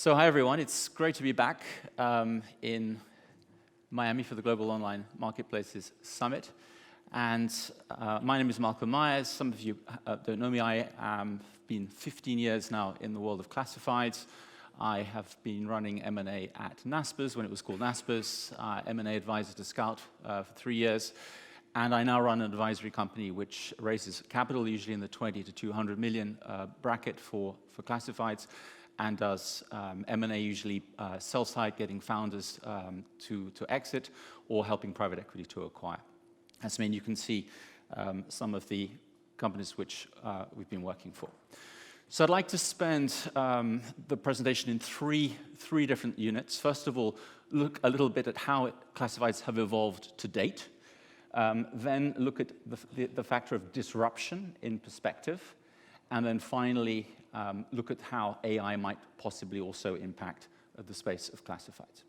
So hi everyone, it's great to be back in Miami for the Global Online Marketplaces Summit. And my name is Malcolm Myers. Some of you don't know me. I have been 15 years now in the world of classifieds. I have been running M&A at Naspers when it was called Naspers, M&A advisor to Scout for 3 years. And I now run an advisory company which raises capital, usually in the 20 to 200 million bracket for classifieds, and does M&A, usually sell-side, getting founders to exit, or helping private equity to acquire. As I mean, you can see some of the companies which we've been working for. So I'd like to spend the presentation in three different units. First of all, look a little bit at how classifieds have evolved to date. Then look at the factor of disruption in perspective. And then finally, look at how AI might possibly also impact the space of classifieds.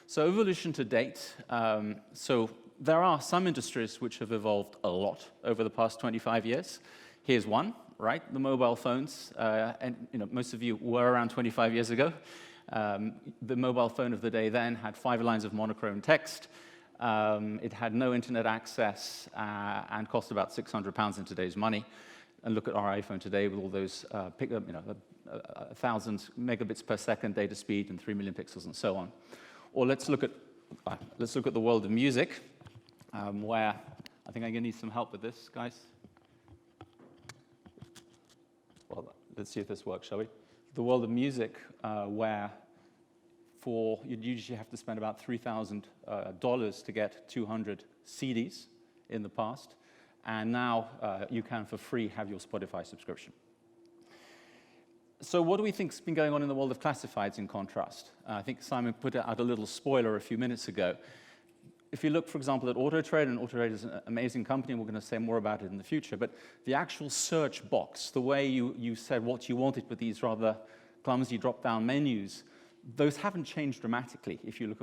So evolution to date. So there are some industries which have evolved a lot over the past 25 years. Here's one, right? The mobile phones. And most of you were around 25 years ago. The mobile phone of the day then had 5 lines of monochrome text. It had no internet access and cost about £600 in today's money. And look at our iPhone today with all those 1,000 megabits per second data speed and 3 million pixels and so on. Or let's look at the world of music, where I think I'm going to need some help with this, guys. Well, let's see if this works, shall we? The world of music, where you'd usually have to spend about $3,000 to get 200 CDs in the past. And now you can, for free, have your Spotify subscription. So what do we think's been going on in the world of classifieds in contrast? I think Simon put out a little spoiler a few minutes ago. If you look, for example, at Autotrade, and Autotrade is an amazing company, and we're going to say more about it in the future, but the actual search box, the way you said what you wanted with these rather clumsy drop-down menus, those haven't changed dramatically if you look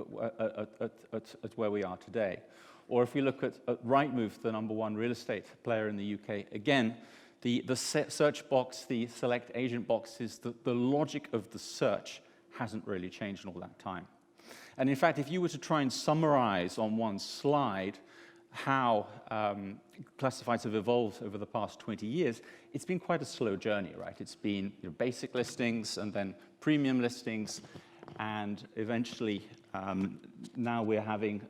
at where we are today. Or if we look at Rightmove, the #1 real estate player in the UK, again, the search box, the select agent boxes, the logic of the search hasn't really changed in all that time. And in fact, if you were to try and summarize on one slide how classifieds have evolved over the past 20 years, it's been quite a slow journey, right? It's been basic listings and then premium listings, and eventually now we're having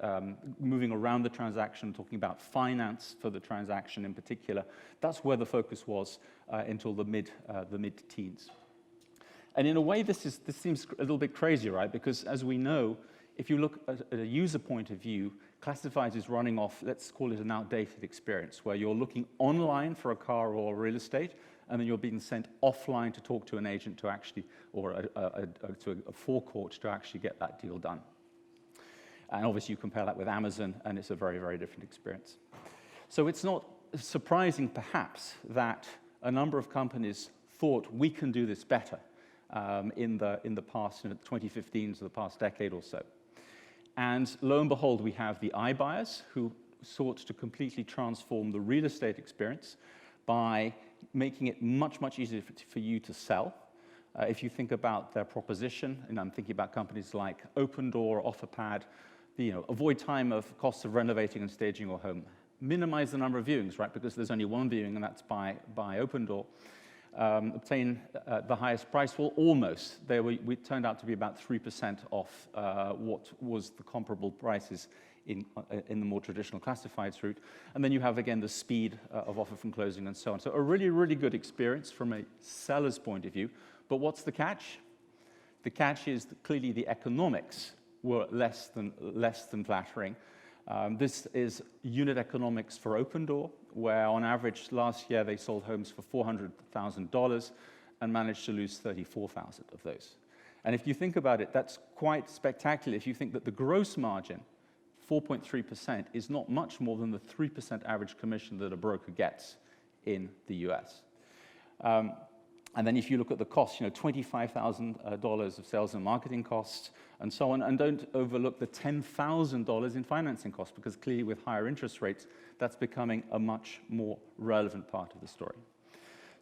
moving around the transaction, talking about finance for the transaction in particular. That's where the focus was until the mid-teens. And in a way, this seems a little bit crazy, right? Because as we know, if you look at a user point of view, classifieds is running off, let's call it an outdated experience, where you're looking online for a car or real estate, and then you're being sent offline to talk to an agent to actually, or to a forecourt to actually get that deal done. And obviously you compare that with Amazon, and it's a very, very different experience. So it's not surprising, perhaps, that a number of companies thought we can do this better in the past, 2015 to the past decade or so. And lo and behold, we have the iBuyers, who sought to completely transform the real estate experience by making it much, much easier for you to sell. If you think about their proposition, and I'm thinking about companies like Opendoor, OfferPad, avoid time of costs of renovating and staging your home. Minimize the number of viewings, right? Because there's only one viewing, and that's by Opendoor. Obtain the highest price. Well, almost. We turned out to be about 3% off what was the comparable prices in the more traditional classifieds route. And then you have, again, the speed of offer from closing and so on. So a really, really good experience from a seller's point of view. But what's the catch? The catch is that clearly the economics were less than flattering. This is unit economics for Opendoor, where on average last year they sold homes for $400,000 and managed to lose 34,000 of those. And if you think about it, that's quite spectacular. If you think that the gross margin, 4.3%, is not much more than the 3% average commission that a broker gets in the US. And then if you look at the costs, $25,000 of sales and marketing costs and so on, and don't overlook the $10,000 in financing costs, because clearly with higher interest rates, that's becoming a much more relevant part of the story.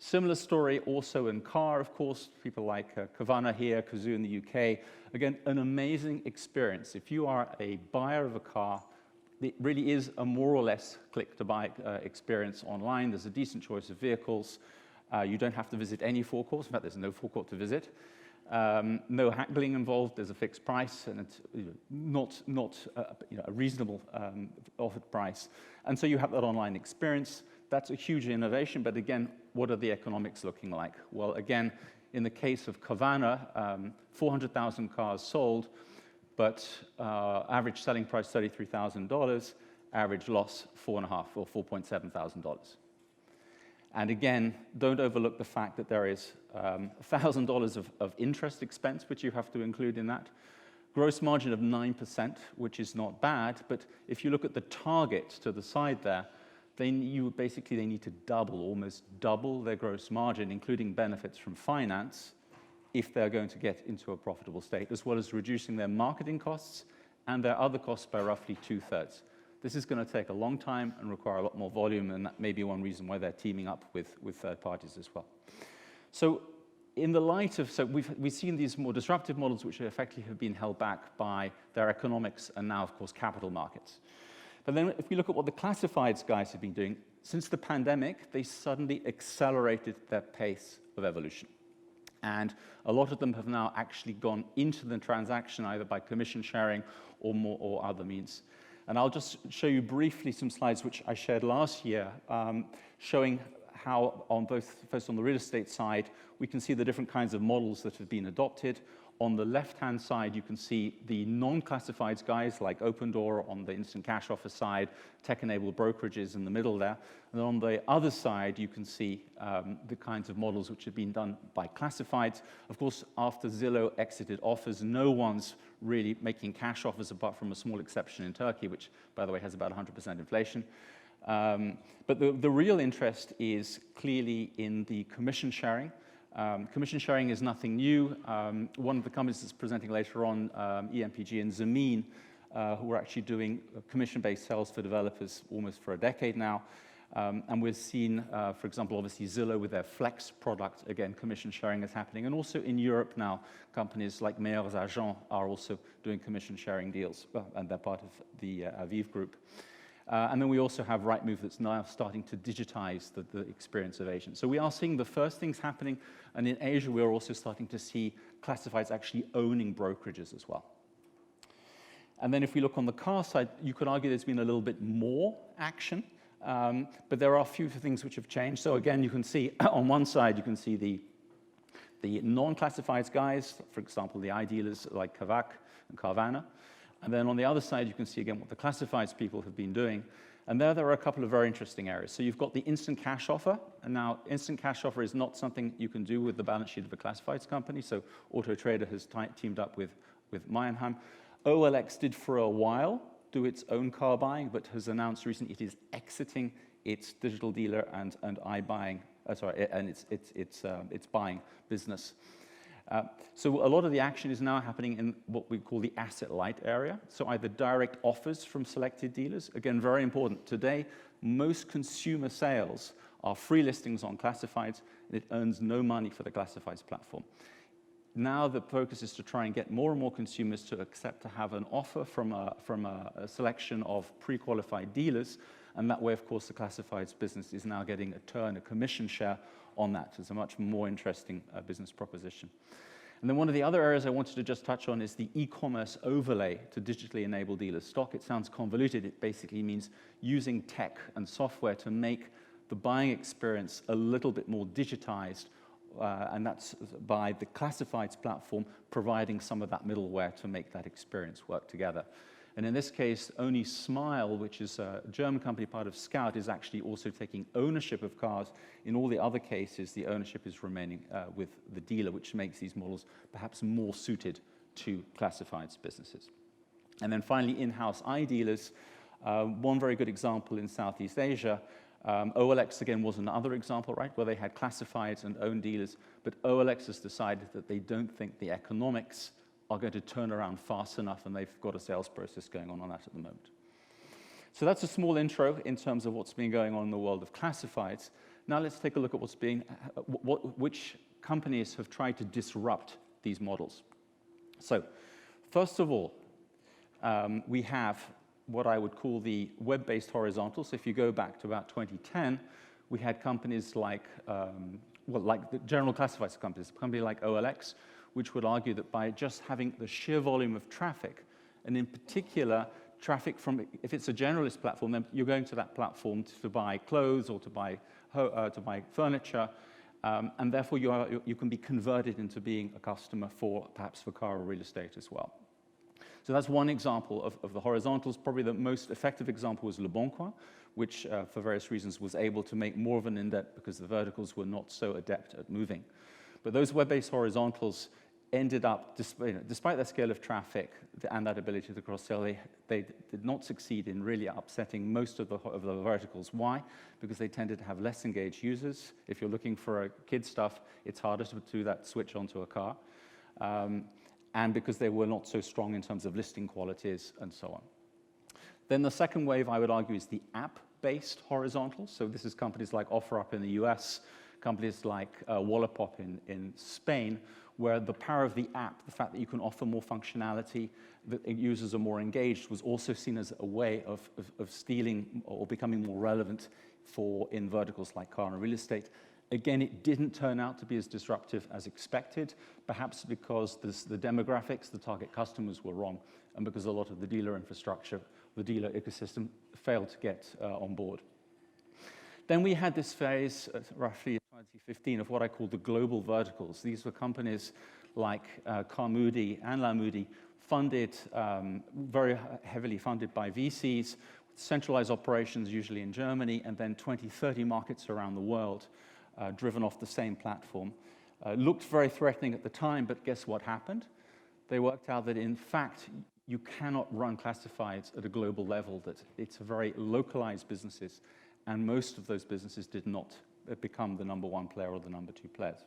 Similar story also in car, of course, people like Carvana here, Cazoo in the UK. Again, an amazing experience. If you are a buyer of a car, it really is a more or less click-to-buy experience online. There's a decent choice of vehicles. You don't have to visit any forecourts. In fact, there's no forecourt to visit. No haggling involved. There's a fixed price, and it's not a reasonable offered price. And so you have that online experience. That's a huge innovation, but again, what are the economics looking like? Well, again, in the case of Carvana, 400,000 cars sold, but average selling price $33,000, average loss $4,500 or $4,700. And again, don't overlook the fact that there is $1,000 of interest expense, which you have to include in that. Gross margin of 9%, which is not bad, but if you look at the target to the side there, they need to almost double their gross margin, including benefits from finance, if they're going to get into a profitable state, as well as reducing their marketing costs and their other costs by roughly 2/3. This is going to take a long time and require a lot more volume, and that may be one reason why they're teaming up with third parties as well. So in the light of, we've seen these more disruptive models which effectively have been held back by their economics and now, of course, capital markets. But then if we look at what the classifieds guys have been doing, since the pandemic, they suddenly accelerated their pace of evolution. And a lot of them have now actually gone into the transaction either by commission sharing or other means. And I'll just show you briefly some slides which I shared last year, showing how first on the real estate side, we can see the different kinds of models that have been adopted. On the left-hand side, you can see the non-classifieds guys like Opendoor on the instant cash offer side, tech-enabled brokerages in the middle there. And on the other side, you can see the kinds of models which have been done by classifieds. Of course, after Zillow exited offers, no one's really making cash offers apart from a small exception in Turkey, which, by the way, has about 100% inflation. But the real interest is clearly in the commission sharing. Commission sharing is nothing new. One of the companies that's presenting later on, EMPG and Zameen, who are actually doing commission-based sales for developers almost for a decade now. And we've seen, for example, obviously Zillow with their Flex product, again, commission sharing is happening. And also in Europe now, companies like Meilleurs Agents are also doing commission sharing deals, and they're part of the Aviv group. And then we also have Rightmove that's now starting to digitize the experience of agents. So we are seeing the first things happening, and in Asia we're also starting to see classifieds actually owning brokerages as well. And then if we look on the car side, you could argue there's been a little bit more action, but there are a few things which have changed. So again, you can see on one side, you can see the non-classifieds guys, for example, the iDealers like Kavak and Carvana. And then on the other side, you can see again what the classifieds people have been doing. And there are a couple of very interesting areas. So you've got the instant cash offer. And now instant cash offer is not something you can do with the balance sheet of a classifieds company. So Auto Trader has teamed up with Meijenheim. OLX did for a while do its own car buying, but has announced recently it is exiting its digital dealer and iBuying, and its buying business. So a lot of the action is now happening in what we call the asset-light area. So either direct offers from selected dealers. Again, very important. Today, most consumer sales are free listings on classifieds, and it earns no money for the classifieds platform. Now the focus is to try and get more and more consumers to accept to have an offer from a selection of pre-qualified dealers, and that way, of course, the classifieds business is now getting a commission share on that. It's a much more interesting business proposition. And then one of the other areas I wanted to just touch on is the e-commerce overlay to digitally enable dealer stock. It sounds convoluted. It basically means using tech and software to make the buying experience a little bit more digitized, and that's by the classifieds platform providing some of that middleware to make that experience work together. And in this case, only Smile, which is a German company, part of Scout, is actually also taking ownership of cars. In all the other cases, the ownership is remaining with the dealer, which makes these models perhaps more suited to classifieds businesses. And then finally, in-house iDealers. One very good example in Southeast Asia. OLX, again, was another example, right, where they had classifieds and owned dealers, but OLX has decided that they don't think the economics are going to turn around fast enough, and they've got a sales process going on that at the moment. So that's a small intro in terms of what's been going on in the world of classifieds. Now let's take a look at which companies have tried to disrupt these models. So, first of all, we have what I would call the web-based horizontal. So if you go back to about 2010, we had companies like, like the general classifieds companies, a company like OLX, which would argue that by just having the sheer volume of traffic, and in particular, traffic from, if it's a generalist platform, then you're going to that platform to buy clothes or to buy furniture, and therefore you can be converted into being a customer perhaps for car or real estate as well. So that's one example of the horizontals. Probably the most effective example was Le Bon Coin, which for various reasons was able to make more of an indent because the verticals were not so adept at moving. But those web-based horizontals ended up, despite their scale of traffic and that ability to cross-sell, they did not succeed in really upsetting most of the verticals. Why? Because they tended to have less engaged users. If you're looking for kid stuff, it's harder to do that switch onto a car. And because they were not so strong in terms of listing qualities and so on. Then the second wave, I would argue, is the app-based horizontal. So this is companies like OfferUp in the US, companies like Wallapop in Spain, where the power of the app, the fact that you can offer more functionality, that users are more engaged, was also seen as a way of stealing or becoming more relevant in verticals like car and real estate. Again, it didn't turn out to be as disruptive as expected, perhaps because the demographics, the target customers were wrong, and because a lot of the dealer infrastructure, the dealer ecosystem failed to get on board. Then we had this phase, roughly in 2015, of what I call the global verticals. These were companies like Carmudi and Lamudi, funded, very heavily funded by VCs, centralized operations usually in Germany, and then 20, 30 markets around the world, driven off the same platform. Looked very threatening at the time, but guess what happened? They worked out that, in fact, you cannot run classifieds at a global level, that it's very localized businesses, and most of those businesses did not become the number one player or the number two players.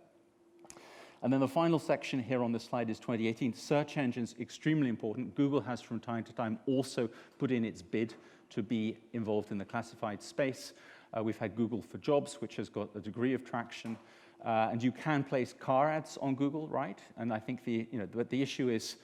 And then the final section here on this slide is 2018. Search engines, extremely important. Google has from time to time also put in its bid to be involved in the classified space. We've had Google for Jobs, which has got a degree of traction. And you can place car ads on Google, right? And I think the issue is,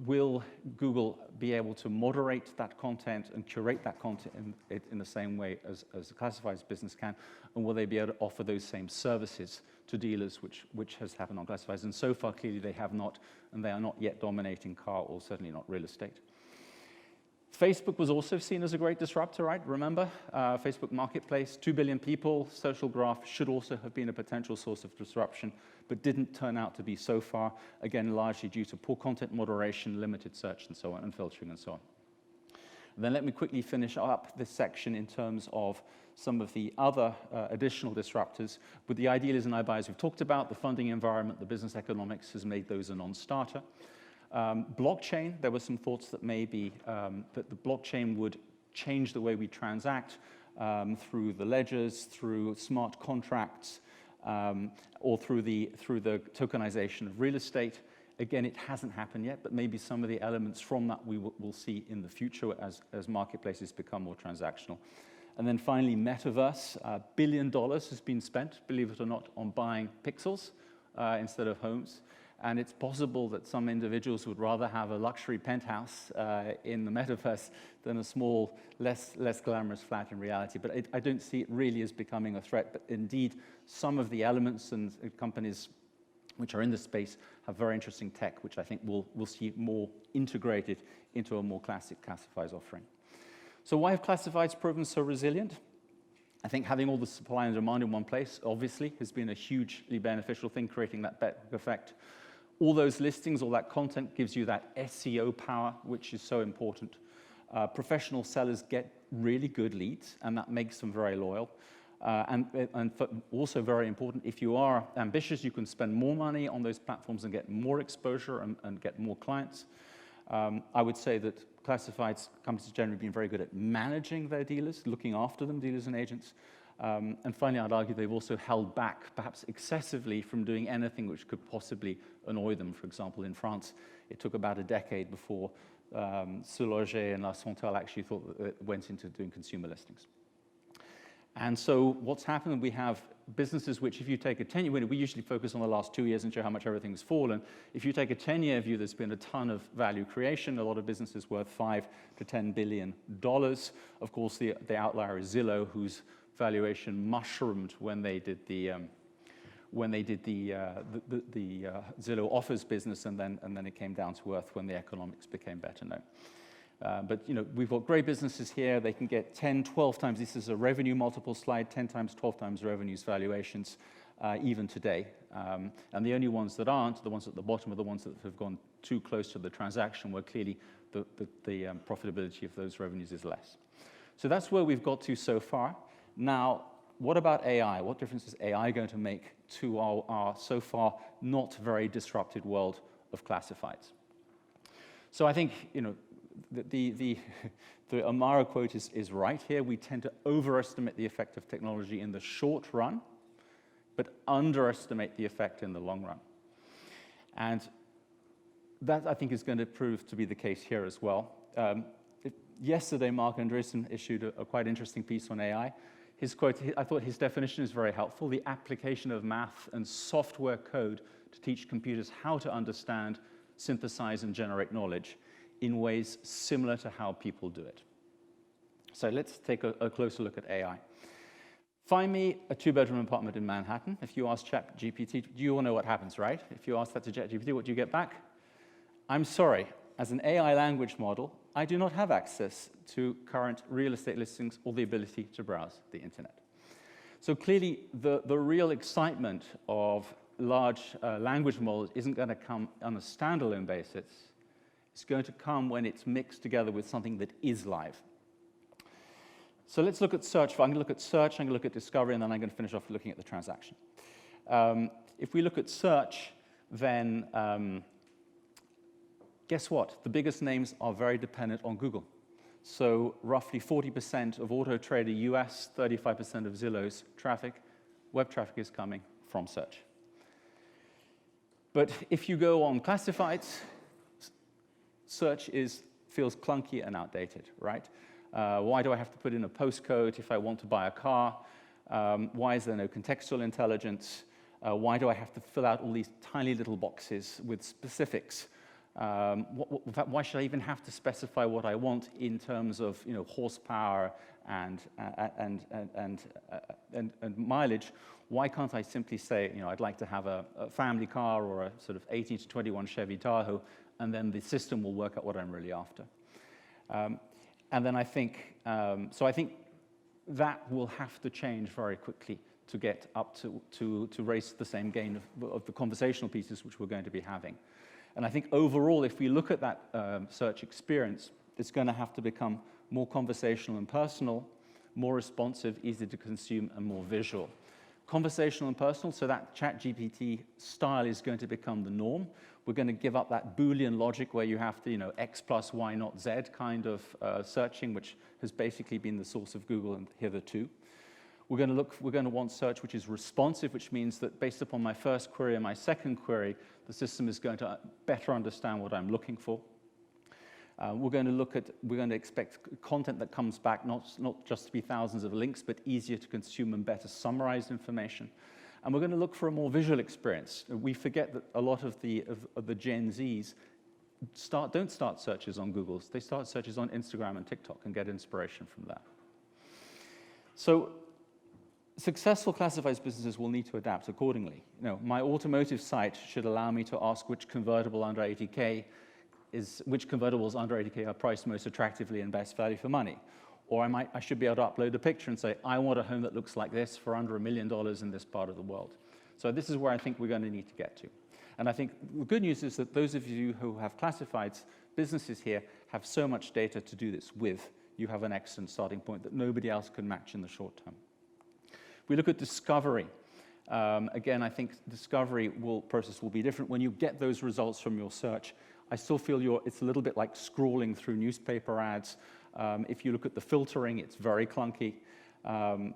will Google be able to moderate that content and curate that content in the same way as the classifieds business can? And will they be able to offer those same services to dealers, which has happened on classifieds? And so far, clearly, they have not, and they are not yet dominating car, or certainly not real estate. Facebook was also seen as a great disruptor, right? Remember, Facebook Marketplace, 2 billion people, social graph should also have been a potential source of disruption, but didn't turn out to be so far, again, largely due to poor content moderation, limited search, and so on, and filtering, and so on. And then let me quickly finish up this section in terms of some of the other additional disruptors. With the idealism and iBuyers we've talked about, the funding environment, the business economics has made those a non-starter. Blockchain, there were some thoughts that maybe that the blockchain would change the way we transact through the ledgers, through smart contracts, or through the tokenization of real estate. Again, it hasn't happened yet, but maybe some of the elements from that we'll see in the future as marketplaces become more transactional. And then finally, metaverse. $1 billion has been spent, believe it or not, on buying pixels instead of homes. And it's possible that some individuals would rather have a luxury penthouse in the metaverse than a small, less glamorous flat in reality. But I don't see it really as becoming a threat. But indeed, some of the elements and companies which are in this space have very interesting tech, which I think we'll see more integrated into a more classic classifieds offering. So why have classifieds proven so resilient? I think having all the supply and demand in one place, obviously, has been a hugely beneficial thing, creating that network effect. All those listings, all that content gives you that SEO power, which is so important. Professional sellers get really good leads, and that makes them very loyal. And also very important, if you are ambitious, you can spend more money on those platforms and get more exposure and get more clients. I would say that classifieds companies have generally been very good at managing their dealers, looking after them, dealers and agents. And finally, I'd argue they've also held back, perhaps excessively, from doing anything which could possibly annoy them. For example, in France, it took about a decade before Soulager and La Centrale actually thought that it went into doing consumer listings. And so what's happened, we have businesses which, if you take a 10-year, we usually focus on the last 2 years and show how much everything's fallen. If you take a 10-year view, there's been a ton of value creation, a lot of businesses worth $5 to $10 billion. Of course, the outlier is Zillow, whose valuation mushroomed when they did the Zillow Offers business, and then it came down to earth when the economics became better known. But we've got great businesses here. They can get 10, 12 times. This is a revenue multiple slide, 10 times, 12 times revenues valuations, even today. And the only ones that aren't, the ones at the bottom, are the ones that have gone too close to the transaction, where clearly the profitability of those revenues is less. So that's where we've got to so far. Now, what about AI? What difference is AI going to make to our so far not very disrupted world of classifieds? So I think, the Amara quote is right here. We tend to overestimate the effect of technology in the short run, but underestimate the effect in the long run. And that, I think, is going to prove to be the case here as well. Yesterday, Mark Andreessen issued a quite interesting piece on AI. His quote, I thought his definition is very helpful: the application of math and software code to teach computers how to understand, synthesize, and generate knowledge in ways similar to how people do it. So let's take a closer look at AI. Find me a 2-bedroom apartment in Manhattan. If you ask ChatGPT, you all know what happens, right? If you ask that to ChatGPT, what do you get back? I'm sorry, as an AI language model, I do not have access to current real estate listings or the ability to browse the internet. So clearly, the real excitement of large language models isn't going to come on a standalone basis. It's going to come when it's mixed together with something that is live. So let's look at search. I'm going to look at search, I'm going to look at discovery, and then I'm going to finish off looking at the transaction. If we look at search, then guess what? The biggest names are very dependent on Google. So roughly 40% of Auto Trader US, 35% of Zillow's traffic, web traffic, is coming from search. But if you go on classifieds, search feels clunky and outdated, right? Why do I have to put in a postcode if I want to buy a car? Why is there no contextual intelligence? Why do I have to fill out all these tiny little boxes with specifics? Why should I even have to specify what I want in terms of horsepower and mileage? Why can't I simply say I'd like to have a family car or a sort of 18 to 21 Chevy Tahoe, and then the system will work out what I'm really after? And then I think that will have to change very quickly to get up to raise the same gain of the conversational pieces which we're going to be having. And I think overall, if we look at that search experience, it's going to have to become more conversational and personal, more responsive, easy to consume, and more visual. Conversational and personal, so that ChatGPT style is going to become the norm. We're going to give up that Boolean logic where you have to, X plus Y not Z kind of searching, which has basically been the source of Google and hitherto. We're going to want search which is responsive, which means that based upon my first query and my second query, the system is going to better understand what I'm looking for. We're going to expect content that comes back not just to be thousands of links, but easier to consume and better summarized information. And we're going to look for a more visual experience. We forget that a lot of the Gen Zs don't start searches on Google. They start searches on Instagram and TikTok and get inspiration from that. So successful classifieds businesses will need to adapt accordingly. My automotive site should allow me to ask which convertible under 80K which convertibles under 80K are priced most attractively and best value for money. Or I should be able to upload a picture and say, I want a home that looks like this for under $1 million in this part of the world. So this is where I think we're going to need to get to. And I think the good news is that those of you who have classifieds businesses here have so much data to do this with. You have an excellent starting point that nobody else can match in the short term. We look at discovery. Again, I think discovery process will be different. When you get those results from your search, I still feel it's a little bit like scrolling through newspaper ads. If you look at the filtering, it's very clunky. I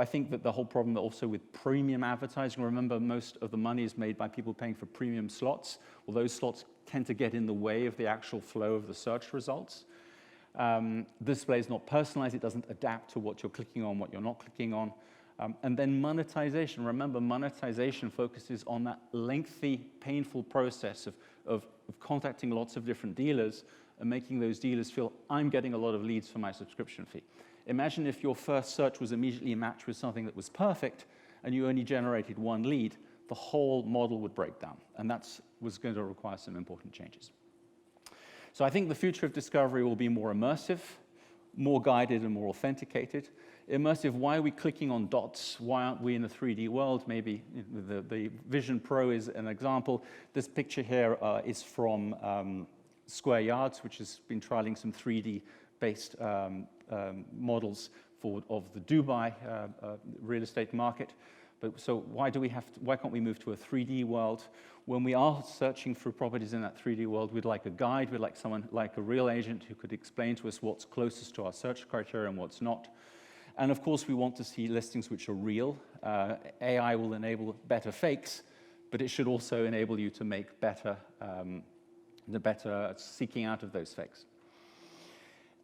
think that the whole problem also with premium advertising, remember most of the money is made by people paying for premium slots. Well, those slots tend to get in the way of the actual flow of the search results. Display is not personalized. It doesn't adapt to what you're clicking on, what you're not clicking on. And then monetization. Remember, monetization focuses on that lengthy, painful process of contacting lots of different dealers and making those dealers feel, I'm getting a lot of leads for my subscription fee. Imagine if your first search was immediately matched with something that was perfect and you only generated one lead, the whole model would break down. And that was going to require some important changes. So I think the future of discovery will be more immersive, more guided and more authenticated. Immersive, why are we clicking on dots? Why aren't we in a 3D world? Maybe the Vision Pro is an example. This picture here is from Square Yards, which has been trialing some 3D-based models of the Dubai real estate market. So why can't we move to a 3D world? When we are searching for properties in that 3D world, we'd like a guide, we'd like someone like a real agent who could explain to us what's closest to our search criteria and what's not. And of course, we want to see listings which are real. AI will enable better fakes, but it should also enable you to make better seeking out of those fakes.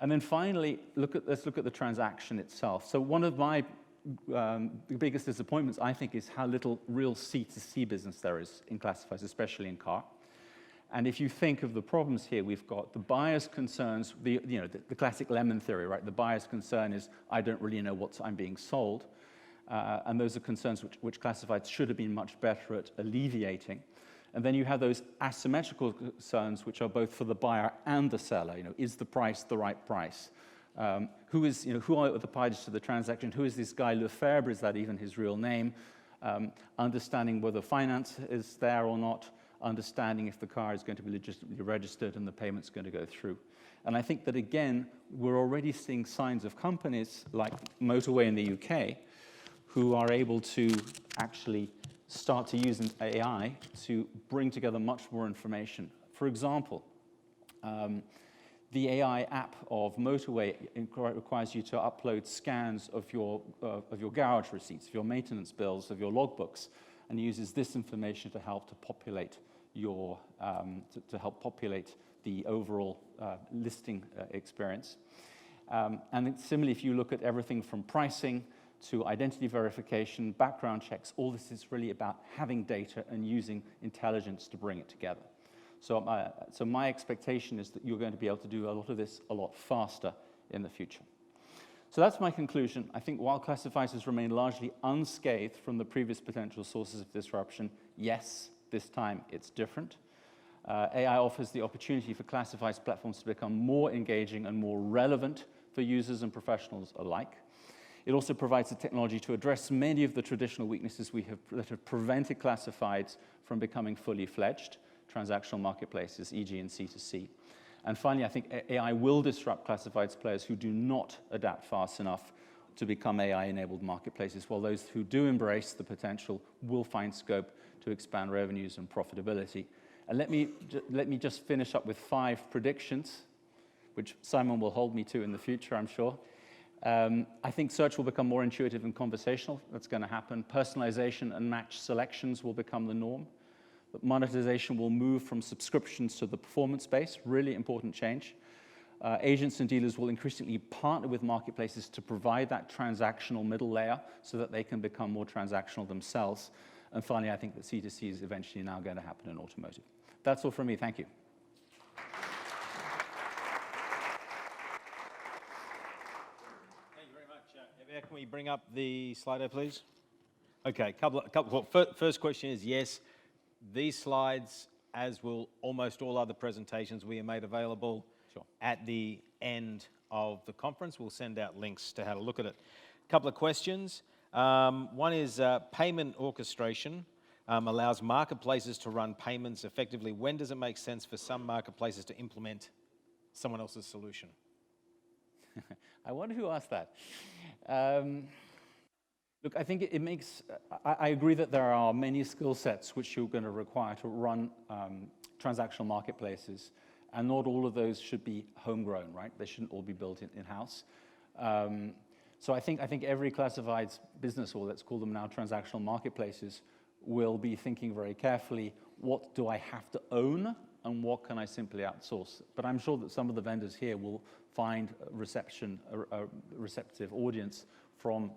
And then finally, let's look at the transaction itself. So one of my biggest disappointments, I think, is how little real C2C business there is in classifieds, especially in car. And if you think of the problems here, we've got the buyer's concerns, the classic lemon theory, right? The buyer's concern is, I don't really know what I'm being sold. And those are concerns which classifieds should have been much better at alleviating. And then you have those asymmetrical concerns, which are both for the buyer and the seller. Is the price the right price? Who are the parties to the transaction? Who is this guy Lefebvre? Is that even his real name? Understanding whether finance is there or not. Understanding if the car is going to be legitimately registered and the payment's going to go through. And I think that, again, we're already seeing signs of companies like Motorway in the UK who are able to actually start to use AI to bring together much more information. For example, the AI app of Motorway requires you to upload scans of your garage receipts, of your maintenance bills, of your logbooks, and uses this information to help to populate the overall listing experience. And similarly, if you look at everything from pricing to identity verification, background checks, all this is really about having data and using intelligence to bring it together. So my expectation is that you're going to be able to do a lot of this a lot faster in the future. So that's my conclusion. I think while classifiers remain largely unscathed from the previous potential sources of disruption, yes, this time it's different. AI offers the opportunity for classifieds platforms to become more engaging and more relevant for users and professionals alike. It also provides the technology to address many of the traditional weaknesses that have prevented classifieds from becoming fully fledged transactional marketplaces, e.g. in C2C. And finally, I think AI will disrupt classifieds players who do not adapt fast enough to become AI-enabled marketplaces, while those who do embrace the potential will find scope to expand revenues and profitability. And let me just finish up with 5 predictions, which Simon will hold me to in the future, I'm sure. I think search will become more intuitive and conversational. That's going to happen. Personalization and match selections will become the norm. But monetization will move from subscriptions to the performance base, really important change. Agents and dealers will increasingly partner with marketplaces to provide that transactional middle layer so that they can become more transactional themselves. And finally, I think that C2C is eventually now going to happen in automotive. That's all from me. Thank you. Thank you very much. Evia, can we bring up the Slido, please? Okay, first question is yes. These slides, as will almost all other presentations, we are made available at the end of the conference. We'll send out links to how to look at it. A couple of questions. One is payment orchestration allows marketplaces to run payments effectively. When does it make sense for some marketplaces to implement someone else's solution? I wonder who asked that. Look, I think it makes, I agree that there are many skill sets which you're going to require to run transactional marketplaces, and not all of those should be homegrown, right? They shouldn't all be built in-house. So I think every classifieds business, or let's call them now transactional marketplaces, will be thinking very carefully, what do I have to own and what can I simply outsource. But I'm sure that some of the vendors here will find a receptive audience from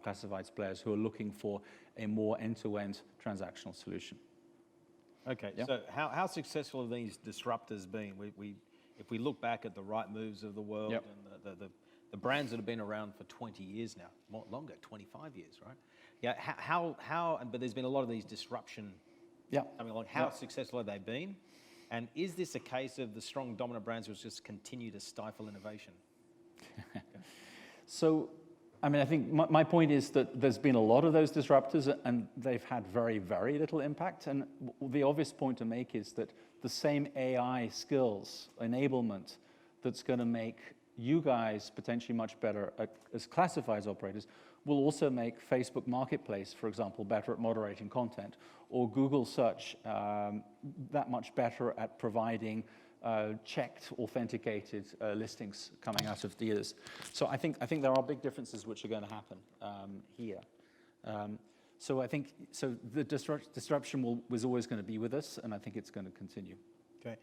classifieds players who are looking for a more end-to-end transactional solution. Okay, Yeah. so how successful have these disruptors been? If we look back at the right moves of the world Yep. and the brands that have been around for 20 years now, more longer, 25 years, right? Yeah, but there's been a lot of these disruption Yeah. coming along. How successful have they been? And is this a case of the strong dominant brands which just continue to stifle innovation? So, I mean, I think my point is that there's been a lot of those disruptors and they've had very, very little impact. And the obvious point to make is that the same AI skills, enablement, that's going to make you guys potentially much better as classifieds operators will also make Facebook Marketplace, for example, better at moderating content, or Google Search that much better at providing checked, authenticated listings coming out of dealers. So I think there are big differences which are going to happen here. So I think the disruption was always going to be with us, and I think it's going to continue. Okay,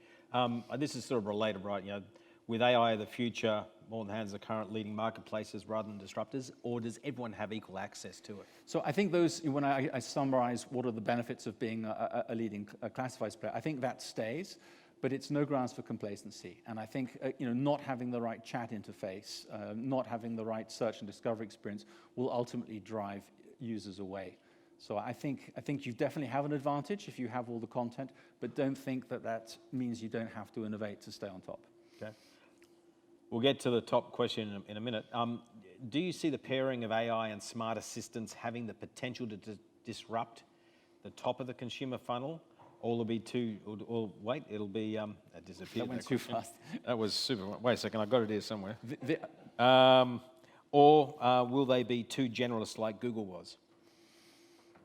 this is sort of related, right? You know, with AI of the future, more in the hands of current leading marketplaces rather than disruptors, or does everyone have equal access to it? So I think those, when I summarize what are the benefits of being a leading classifieds player, I think that stays, but it's no grounds for complacency. And I think not having the right chat interface, not having the right search and discovery experience will ultimately drive users away. So I think you definitely have an advantage if you have all the content, but don't think that means you don't have to innovate to stay on top. Okay. We'll get to the top question in a minute. Do you see the pairing of AI and smart assistants having the potential to disrupt the top of the consumer funnel? Or will it be it'll be, that disappeared. That went too fast. That was super, wait a second, I've got it here somewhere. Or will they be too generalist like Google was?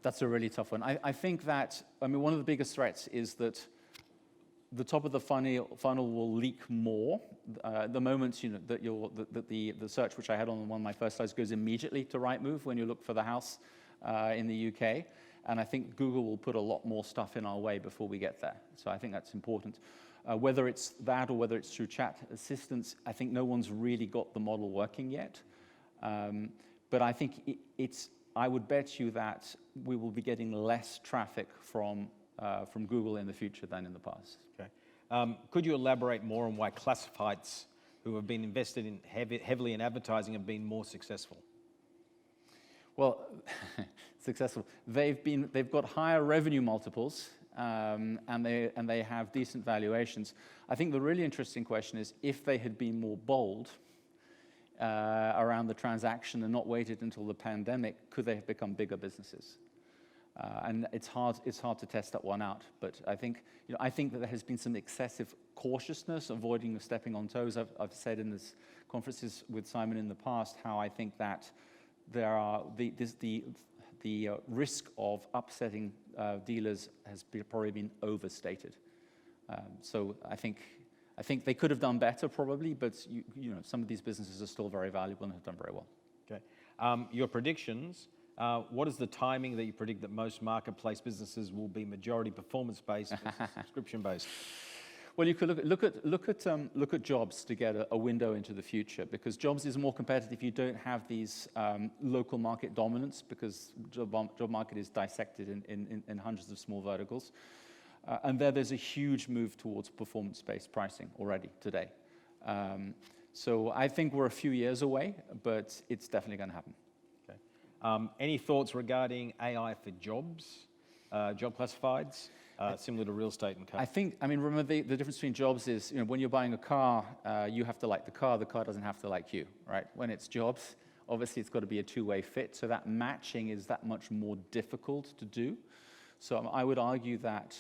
That's a really tough one. I think that, one of the biggest threats is that the top of the funnel will leak more. The moment that the search which I had on one of my first slides goes immediately to Rightmove when you look for the house in the UK. And I think Google will put a lot more stuff in our way before we get there. So I think that's important. Whether it's that or whether it's through chat assistants, I think no one's really got the model working yet. But I think I would bet you that we will be getting less traffic from Google in the future than in the past. Okay. Could you elaborate more on why classifieds who have been invested in heavily in advertising have been more successful? Well, successful. They've got higher revenue multiples, and they have decent valuations. I think the really interesting question is if they had been more bold around the transaction and not waited until the pandemic, could they have become bigger businesses? And it's hard to test that one out. But I think that there has been some excessive cautiousness, avoiding stepping on toes. I've said in this conferences with Simon in the past how I think that there are the risk of upsetting dealers has probably been overstated. So I think they could have done better probably, but some of these businesses are still very valuable and have done very well. Okay. Your predictions. What is the timing that you predict that most marketplace businesses will be majority performance-based versus subscription-based? Well, you could look at jobs to get a window into the future, because jobs is more competitive if you don't have these local market dominance, because job market is dissected in hundreds of small verticals. And there's a huge move towards performance-based pricing already today. So I think we're a few years away, but it's definitely going to happen. Okay. Any thoughts regarding AI for jobs, job classifieds, similar to real estate and cars? Remember the difference between jobs is, when you're buying a car, you have to like the car doesn't have to like you, right? When it's jobs, obviously it's got to be a two-way fit, so that matching is that much more difficult to do. So I would argue that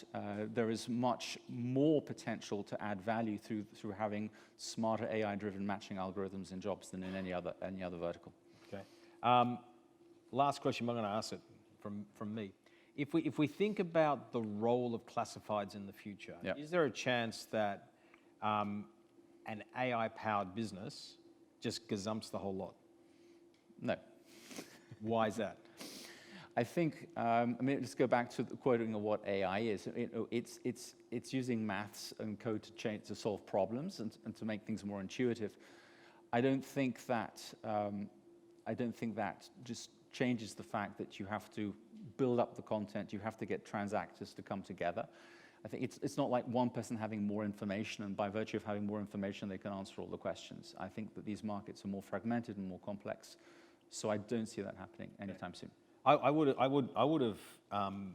there is much more potential to add value through having smarter AI-driven matching algorithms in jobs than in any other vertical. Okay. Last question, I'm going to ask it from me. If we think about the role of classifieds in the future, Yep. Is there a chance that an AI-powered business just gazumps the whole lot? No. Why is that? I think, let's go back to the quoting of what AI is. It's using maths and code to solve problems and to make things more intuitive. I don't think that just changes the fact that you have to build up the content, you have to get transactors to come together. I think it's not like one person having more information, and by virtue of having more information, they can answer all the questions. I think that these markets are more fragmented and more complex, so I don't see that happening anytime soon. I would have,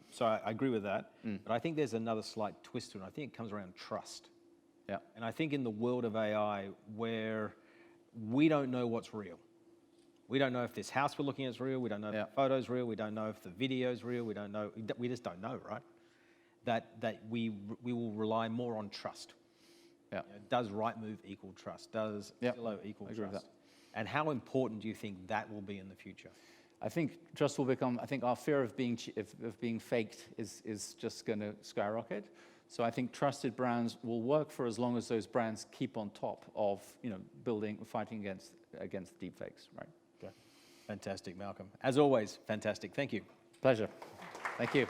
so I agree with that, but I think there's another slight twist to it. I think it comes around trust. Yeah. And I think in the world of AI, where we don't know what's real, we don't know if this house we're looking at is real, we don't know if the photo's real, we don't know if the video's real, we just don't know, right? That we will rely more on trust. Yeah. Does Rightmove equal trust? Does Zillow equal agree with trust? that. And how important do you think that will be in the future? I think trust will become, I think our fear of being faked is just going to skyrocket. So I think trusted brands will work for as long as those brands keep on top of, fighting against deepfakes, right? Okay. Fantastic, Malcolm. As always, fantastic. Thank you. Pleasure. Thank you.